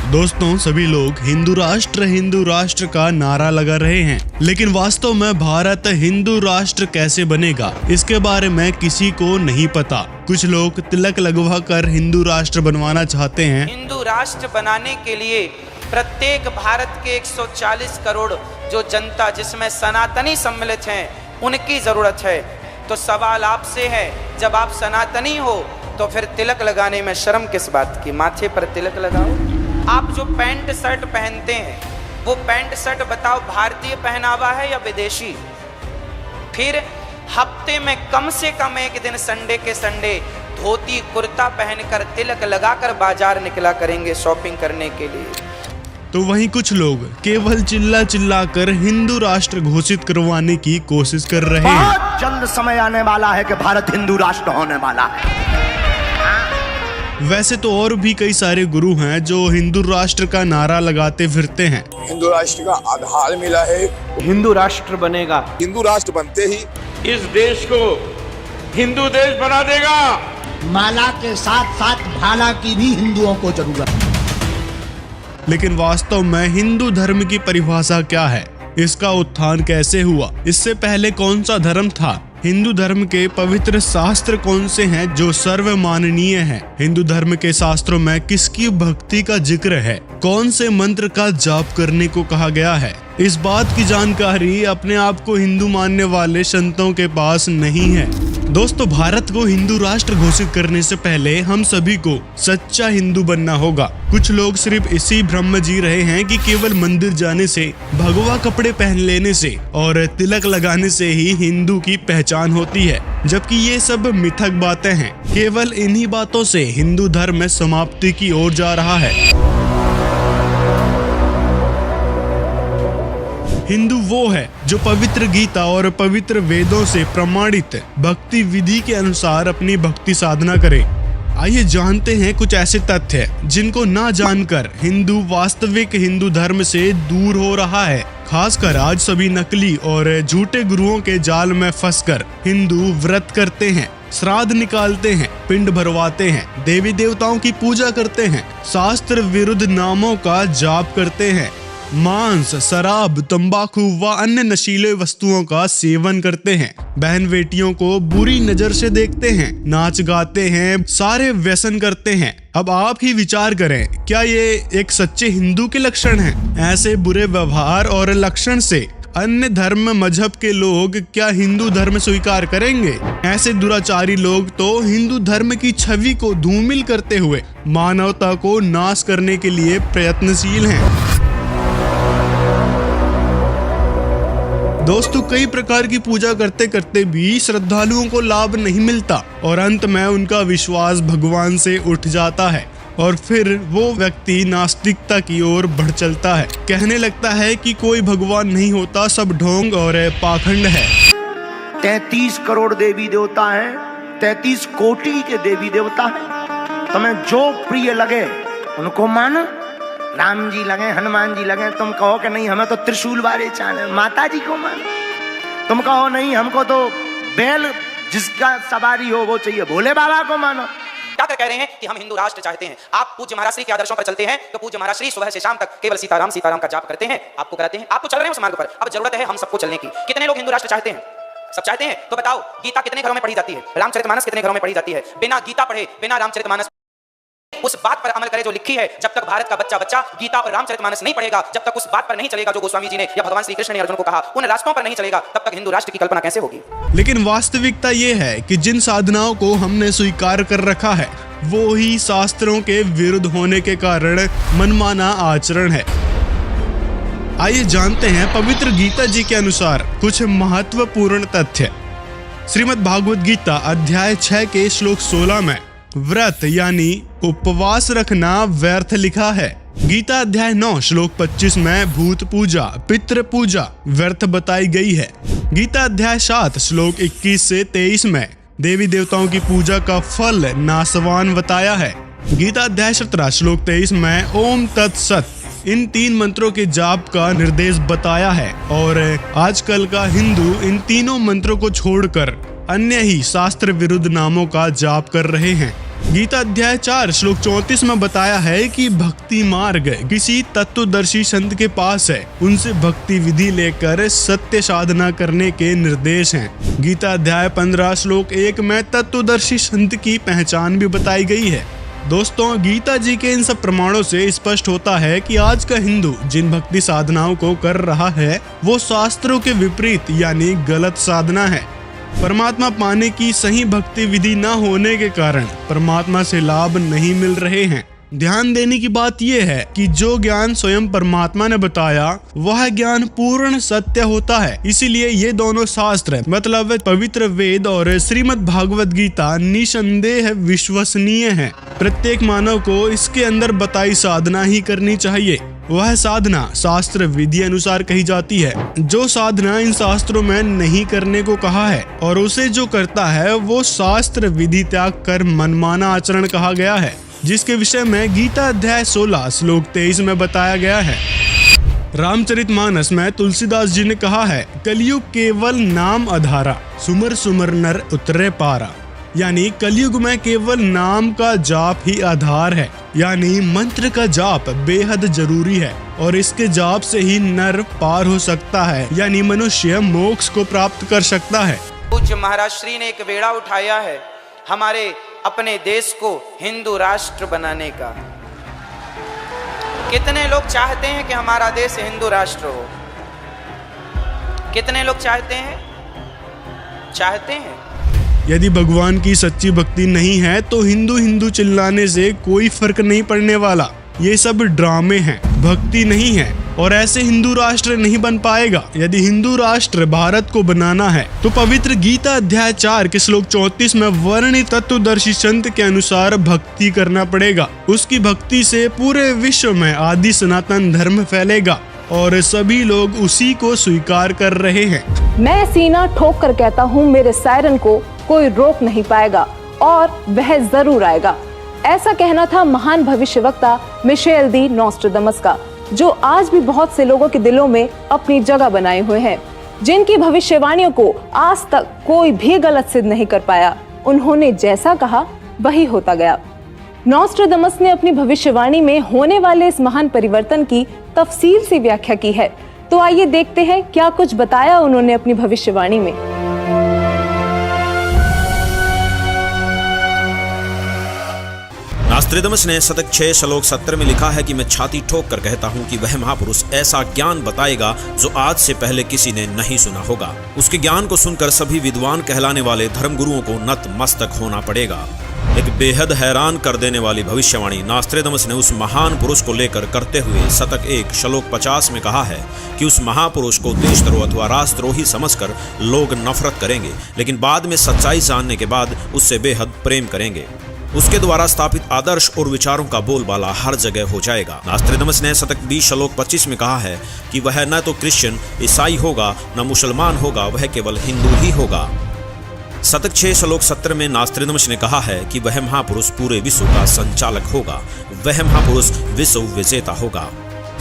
दोस्तों, सभी लोग हिंदू राष्ट्र का नारा लगा रहे हैं, लेकिन वास्तव में भारत हिंदू राष्ट्र कैसे बनेगा, इसके बारे में किसी को नहीं पता। कुछ लोग तिलक लगवा कर हिंदू राष्ट्र बनवाना चाहते हैं। हिंदू राष्ट्र बनाने के लिए प्रत्येक भारत के 140 करोड़ जो जनता, जिसमें सनातनी सम्मिलित हैं, उनकी जरूरत है। तो सवाल आपसे है, जब आप सनातनी हो तो फिर तिलक लगाने में शर्म किस बात की? माथे पर तिलक लगाओ। आप जो पैंट शर्ट पहनते हैं, वो पैंट शर्ट बताओ भारतीय पहनावा है या विदेशी? फिर हफ्ते में कम से कम एक दिन संडे के संडे धोती कुर्ता पहनकर तिलक लगाकर बाजार निकला करेंगे शॉपिंग करने के लिए। तो वहीं कुछ लोग केवल चिल्ला कर हिंदू राष्ट्र घोषित करवाने की कोशिश कर रहे हैं। बहुत जल्द समय आने वाला है कि भारत हिंदू राष्ट्र होने वाला है। वैसे तो और भी कई सारे गुरु हैं जो हिंदू राष्ट्र का नारा लगाते फिरते हैं। हिंदू राष्ट्र का आधार मिला है, हिंदू राष्ट्र बनेगा। हिंदू राष्ट्र बनते ही इस देश को हिंदू देश बना देगा। माला के साथ साथ भाला की भी हिंदुओं को जरूरत है। लेकिन वास्तव में हिंदू धर्म की परिभाषा क्या है? इसका उत्थान कैसे हुआ? इससे पहले कौन सा धर्म था? हिंदू धर्म के पवित्र शास्त्र कौन से हैं जो सर्वमाननीय हैं? हिंदू धर्म के शास्त्रों में किसकी भक्ति का जिक्र है? कौन से मंत्र का जाप करने को कहा गया है? इस बात की जानकारी अपने आप को हिंदू मानने वाले संतों के पास नहीं है। दोस्तों, भारत को हिंदू राष्ट्र घोषित करने से पहले हम सभी को सच्चा हिंदू बनना होगा। कुछ लोग सिर्फ इसी भ्रम में जी रहे हैं कि केवल मंदिर जाने से, भगवा कपड़े पहन लेने से और तिलक लगाने से ही हिंदू की पहचान होती है, जबकि ये सब मिथक बातें हैं। केवल इन्हीं बातों से हिंदू धर्म में समाप्ति की ओर जा रहा है। हिंदू वो है जो पवित्र गीता और पवित्र वेदों से प्रमाणित भक्ति विधि के अनुसार अपनी भक्ति साधना करे। आइए जानते हैं कुछ ऐसे तथ्य जिनको ना जानकर हिंदू वास्तविक हिंदू धर्म से दूर हो रहा है। खासकर आज सभी नकली और झूठे गुरुओं के जाल में फंसकर हिंदू व्रत करते हैं, श्राद्ध निकालते हैं, पिंड भरवाते हैं, देवी देवताओं की पूजा करते हैं, शास्त्र विरुद्ध नामों का जाप करते हैं, मांस, शराब, तंबाकू व अन्य नशीले वस्तुओं का सेवन करते हैं, बहन बेटियों को बुरी नजर से देखते हैं, नाच गाते हैं, सारे व्यसन करते हैं। अब आप ही विचार करें, क्या ये एक सच्चे हिंदू के लक्षण हैं? ऐसे बुरे व्यवहार और लक्षण से अन्य धर्म मजहब के लोग क्या हिंदू धर्म स्वीकार करेंगे? ऐसे दुराचारी लोग तो हिंदू धर्म की छवि को धूमिल करते हुए मानवता को नाश करने के लिए प्रयत्नशील हैं। दोस्तों, कई प्रकार की पूजा करते करते भी श्रद्धालुओं को लाभ नहीं मिलता और अंत में उनका विश्वास भगवान से उठ जाता है और फिर वो व्यक्ति नास्तिकता की ओर बढ़ चलता है। कहने लगता है कि कोई भगवान नहीं होता, सब ढोंग और पाखंड है। 33 करोड़ देवी देवता हैं, 33 कोटि के देवी देवता हैं। तुम्हें जो प्रिय लगे उनको मानो। राम जी लगे, हनुमान जी लगे, तुम कहो कि नहीं हमें तो त्रिशूल वाले चाहे, माता जी को मानो। तुम कहो नहीं हमको तो बैल जिसका सवारी हो वो चाहिए, भोले बाबा को मानो। क्या कह रहे हैं कि हम हिंदू राष्ट्र चाहते हैं। आप पूज्य महाराज श्री के आदर्शों पर चलते हैं तो पूज्य महाराज श्री सुबह से शाम तक केवल सीताराम सीताराम का जाप करते हैं, आपको कराते हैं, आप तो चल रहे हैं उस मार्ग पर। अब जरूरत है हम सबको चलने की। कितने लोग हिंदू राष्ट्र चाहते हैं? सब चाहते हैं। तो बताओ, गीता कितने घरों में पढ़ी जाती है? रामचरितमानस कितने घरों में पढ़ी जाती है? बिना गीता पढ़े, बिना रामचरितमानस उस बात पर अमल करे जो लिखी है। जब तक भारत का बच्चा गीता और रामचरितमानस नहीं पढ़ेगा, जब तक उस बात पर नहीं चलेगा जो गोस्वामी जी ने या भगवान श्री कृष्ण ने अर्जुन को कहा, उन रास्तों पर नहीं चलेगा, तब तक हिंदू राष्ट्र की कल्पना कैसे होगी? लेकिन वास्तविकता ये है कि जिन साधनाओं को हमने स्वीकार कर रखा है वो ही शास्त्रों के विरुद्ध होने के कारण मनमाना आचरण है। आइए जानते हैं पवित्र गीता जी के अनुसार कुछ महत्वपूर्ण तथ्य। श्रीमद् भागवत गीता अध्याय 6 के श्लोक 16 में व्रत यानी उपवास रखना व्यर्थ लिखा है। गीता अध्याय 9 श्लोक 25 में भूत पूजा, पितृ पूजा व्यर्थ बताई गई है। गीता अध्याय 7 श्लोक 21 से 23 में देवी देवताओं की पूजा का फल नाशवान बताया है। गीता अध्याय 17 श्लोक 23 में ओम तत्सत इन 3 मंत्रों के जाप का निर्देश बताया है और आजकल का हिंदू इन तीनों मंत्रों को छोड़कर अन्य ही शास्त्र विरुद्ध नामों का जाप कर रहे हैं। गीता अध्याय 4 श्लोक 34 में बताया है कि भक्ति मार्ग किसी तत्वदर्शी संत के पास है, उनसे भक्ति विधि लेकर सत्य साधना करने के निर्देश हैं। गीता अध्याय 15 श्लोक 1 में तत्वदर्शी संत की पहचान भी बताई गई है। दोस्तों, गीता जी के इन सब प्रमाणों से स्पष्ट होता है कि आज का हिंदू जिन भक्ति साधनाओं को कर रहा है वो शास्त्रों के विपरीत यानी गलत साधना है। परमात्मा पाने की सही भक्ति विधि न होने के कारण परमात्मा से लाभ नहीं मिल रहे हैं। ध्यान देने की बात यह है कि जो ज्ञान स्वयं परमात्मा ने बताया वह ज्ञान पूर्ण सत्य होता है। इसीलिए ये दोनों शास्त्र मतलब पवित्र वेद और श्रीमद् भागवत गीता निसंदेह विश्वसनीय है। प्रत्येक मानव को इसके अंदर बताई साधना ही करनी चाहिए। वह साधना शास्त्र विधि अनुसार कही जाती है। जो साधना इन शास्त्रों में नहीं करने को कहा है और उसे जो करता है वो शास्त्र विधि त्याग कर मनमाना आचरण कहा गया है, जिसके विषय में गीता अध्याय 16 श्लोक 23 में बताया गया है। रामचरितमानस में तुलसीदास जी ने कहा है, कलयुग केवल नाम आधारा, सुमर सुमर नर उतरे पारा। यानी कलयुग में केवल नाम का जाप ही आधार है, यानी मंत्र का जाप बेहद जरूरी है और इसके जाप से ही नर पार हो सकता है, यानी मनुष्य मोक्ष को प्राप्त कर सकता है। पूज्य महाराज श्री ने एक बेड़ा उठाया है हमारे अपने देश को हिंदू राष्ट्र बनाने का। कितने लोग चाहते हैं कि हमारा देश हिंदू राष्ट्र हो? कितने लोग चाहते हैं? चाहते हैं। यदि भगवान की सच्ची भक्ति नहीं है तो हिंदू हिंदू चिल्लाने से कोई फर्क नहीं पड़ने वाला। ये सब ड्रामे हैं, भक्ति नहीं है और ऐसे हिंदू राष्ट्र नहीं बन पाएगा। यदि हिंदू राष्ट्र भारत को बनाना है तो पवित्र गीता अध्याय 4 के श्लोक 34 में वर्णित तत्वदर्शी संत के अनुसार भक्ति करना पड़ेगा। उसकी भक्ति से पूरे विश्व में आदि सनातन धर्म फैलेगा और सभी लोग उसी को स्वीकार कर रहे हैं। मैं सीना ठोक कर कहता हूँ, मेरे सायरन को कोई रोक नहीं पाएगा और वह जरूर आएगा। ऐसा कहना था महान भविष्यवक्ता मिशेल दी नोस्ट्राडामस का, जो आज भी बहुत से लोगों के दिलों में अपनी जगह बनाए हुए हैं, जिनकी भविष्यवाणियों को आज तक कोई भी गलत सिद्ध नहीं कर पाया। उन्होंने जैसा कहा वही होता गया। नोस्ट्राडामस ने अपनी भविष्यवाणी में होने वाले इस महान परिवर्तन की तफसील से व्याख्या की है। तो आइए देखते हैं क्या कुछ बताया उन्होंने अपनी भविष्यवाणी में। नोस्ट्राडामस ने शतक 6 श्लोक 70 में लिखा है कि मैं छाती ठोक कर कहता हूँ कि वह महापुरुष ऐसा ज्ञान बताएगा जो आज से पहले किसी ने नहीं सुना होगा। उसके ज्ञान को सुनकर सभी विद्वान कहलाने वाले धर्मगुरुओं को नतमस्तक होना पड़ेगा। एक बेहद हैरान कर देने वाली भविष्यवाणी नोस्ट्राडामस ने उस महान पुरुष को लेकर करते हुए शतक 1 श्लोक 50 में कहा है कि उस महापुरुष को देशद्रोह अथवा राष्ट्रद्रोही समझकर लोग नफरत करेंगे, लेकिन बाद में सच्चाई जानने के बाद उससे बेहद प्रेम करेंगे। उसके द्वारा स्थापित आदर्श और विचारों का बोलबाला हर जगह हो जाएगा। नोस्ट्राडामस ने शतक 20 श्लोक 25 में कहा है कि वह न तो क्रिश्चियन ईसाई होगा न मुसलमान होगा, वह केवल हिंदू ही होगा। शतक 6 श्लोक 70 में नोस्ट्राडामस ने कहा है कि वह महापुरुष पूरे विश्व का संचालक होगा, वह महापुरुष विश्व विजेता होगा।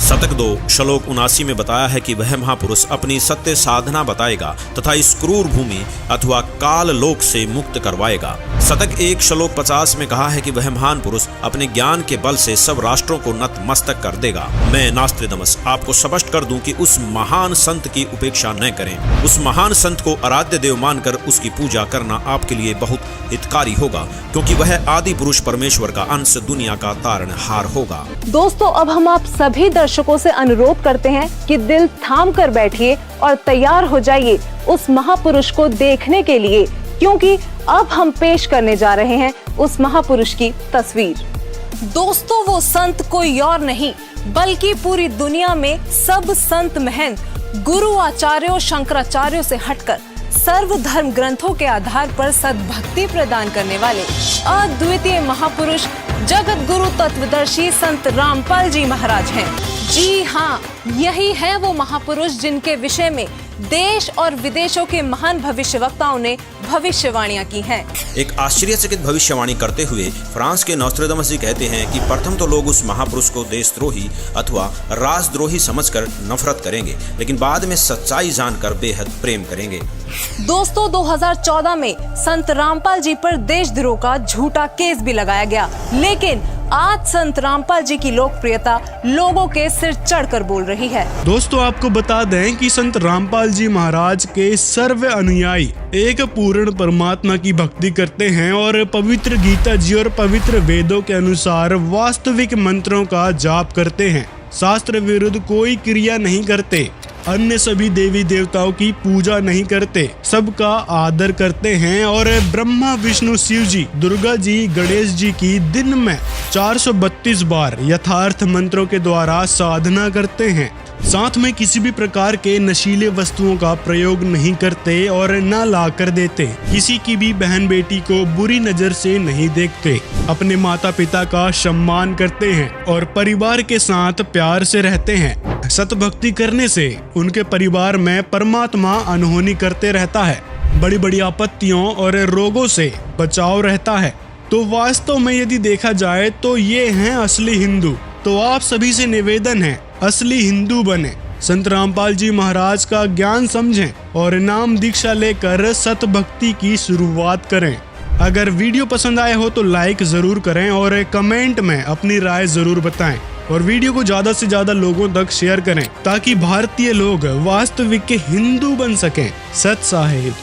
शतक 2 श्लोक 79 में बताया है कि वह महापुरुष अपनी सत्य साधना बताएगा तथा इस क्रूर भूमि अथवा काल लोक से मुक्त करवाएगा। शतक 1 श्लोक 50 में कहा है कि वह महान पुरुष अपने ज्ञान के बल से सब राष्ट्रों को नतमस्तक कर देगा। मैं नोस्ट्राडामस आपको स्पष्ट कर दूं कि उस महान संत की उपेक्षा न करें। उस महान संत को आराध्य देव मानकर उसकी पूजा करना आपके लिए बहुत हितकारी होगा, क्योंकि वह आदि पुरुष परमेश्वर का अंश दुनिया का तारणहार होगा। दोस्तों, अब हम आप सभी दर्शकों से अनुरोध करते हैं कि दिल थाम कर बैठिए और तैयार हो जाइए उस महापुरुष को देखने के लिए, क्योंकि अब हम पेश करने जा रहे हैं उस महापुरुष की तस्वीर। दोस्तों, वो संत कोई और नहीं बल्कि पूरी दुनिया में सब संत महंत गुरु आचार्यों शंकराचार्यों से हटकर सर्वधर्म ग्रंथों के आधार पर सद्भक्ति प्रदान करने वाले अद्वितीय महापुरुष जगत गुरु तत्वदर्शी संत रामपाल जी महाराज हैं। जी हाँ, यही है वो महापुरुष जिनके विषय में देश और विदेशों के महान भविष्यवक्ताओं ने भविष्यवाणियां की हैं। एक आश्चर्यचकित भविष्यवाणी करते हुए फ्रांस के नोस्ट्राडामस जी कहते हैं कि प्रथम तो लोग उस महापुरुष को देशद्रोही अथवा राजद्रोही समझकर नफरत करेंगे, लेकिन बाद में सच्चाई जानकर बेहद प्रेम करेंगे। दोस्तों, 2014 में संत रामपाल जी पर देशद्रोह का झूठा केस भी लगाया गया, लेकिन आज संत रामपाल जी की लोकप्रियता लोगों के सिर चढ़कर बोल रही है। दोस्तों, आपको बता दें कि संत रामपाल जी महाराज के सर्व अनुयायी एक पूर्ण परमात्मा की भक्ति करते हैं और पवित्र गीता जी और पवित्र वेदों के अनुसार वास्तविक मंत्रों का जाप करते हैं। शास्त्र विरुद्ध कोई क्रिया नहीं करते, अन्य सभी देवी देवताओं की पूजा नहीं करते, सबका आदर करते हैं और ब्रह्मा विष्णु शिव जी, दुर्गा जी, गणेश जी की दिन में 432 बार यथार्थ मंत्रों के द्वारा साधना करते हैं। साथ में किसी भी प्रकार के नशीले वस्तुओं का प्रयोग नहीं करते और न ला कर देते। किसी की भी बहन बेटी को बुरी नजर से नहीं देखते, अपने माता पिता का सम्मान करते हैं और परिवार के साथ प्यार से रहते हैं। सत भक्ति करने से उनके परिवार में परमात्मा अनहोनी करते रहता है, बड़ी बड़ी आपत्तियों और रोगों से बचाव रहता है। तो वास्तव में यदि देखा जाए तो ये हैं असली हिंदू। तो आप सभी से निवेदन है, असली हिंदू बने, संत रामपाल जी महाराज का ज्ञान समझें और नाम दीक्षा लेकर सत भक्ति की शुरुआत करें। अगर वीडियो पसंद आया हो तो लाइक जरूर करें और कमेंट में अपनी राय जरूर बताएं और वीडियो को ज्यादा से ज्यादा लोगों तक शेयर करें ताकि भारतीय लोग वास्तविक के हिंदू बन सकें। सत साहिब।